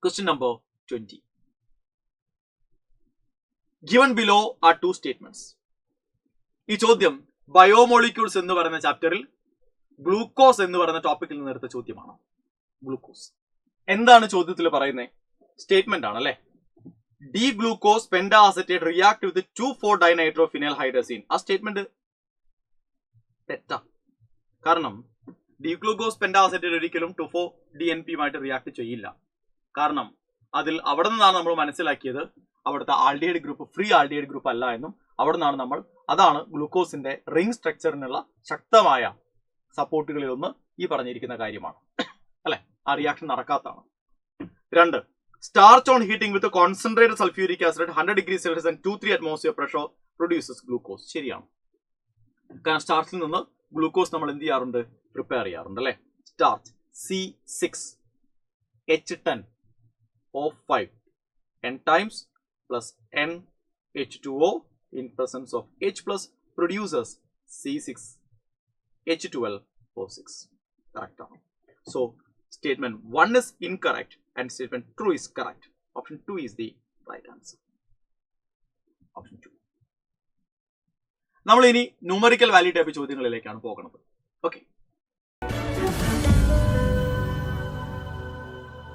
Question number 20. Given below are two statements. ഈ ചോദ്യം biomolecules എന്ന് പറയുന്ന ചാപ്റ്ററിൽ ഗ്ലൂക്കോസ് എന്ന് പറയുന്ന ടോപ്പിക്കിൽ നിന്ന് എടുത്ത ചോദ്യമാണ്. ഗ്ലൂക്കോസ് എന്താണ് ചോദ്യത്തിൽ പറയുന്നത്? സ്റ്റേറ്റ്മെന്റ് ആണ് അല്ലെ. D glucose pentaacetate react with 2,4-dinitrophenyl hydrazine. ആ സ്റ്റേറ്റ്മെന്റ് തെറ്റാ. കാരണം ഡി ഗ്ലൂക്കോസ് പെൻഡാഅസറ്റേറ്റ് ഒരിക്കലും 2,4-DNP റിയാക്ട് ചെയ്യില്ല. കാരണം അവിടെ നിന്നാണ് നമ്മൾ മനസ്സിലാക്കിയത് അവിടുത്തെ aldehyde group free aldehyde group അല്ല എന്നും അവിടെ നിന്നാണ് അതാണ് ഗ്ലൂക്കോസിന്റെ റിംഗ് സ്ട്രക്ചറിനുള്ള ശക്തമായ സപ്പോർട്ടുകളിൽ ഒന്ന് ഈ പറഞ്ഞിരിക്കുന്ന കാര്യമാണ് അല്ലെ. ആ റിയാക്ഷൻ നടക്കാത്തതാണ്. 2. Starch on heating with concentrated sulphuric acid 100°C and 2-3 atmosphere pressure produces glucose. ശരിയാണ്. കാരണം സ്റ്റാർച്ചിൽ നിന്ന് ഗ്ലൂക്കോസ് നമ്മൾ എന്ത് ചെയ്യാറുണ്ട്? പ്രിപ്പയർ ചെയ്യാറുണ്ട് അല്ലെ. Starch C6H10O5 N times plus NH2O in presence of H plus produces C6H12O6. Correct. So statement 1 is incorrect and statement 2 is correct. Option 2 is the right answer. Option 2. നമ്മൾ ഇനി ന്യൂമറിക്കൽ വാല്യൂ ടൈപ്പ് ചോദ്യങ്ങളിലേക്കാണ് പോകുന്നത്. Okay.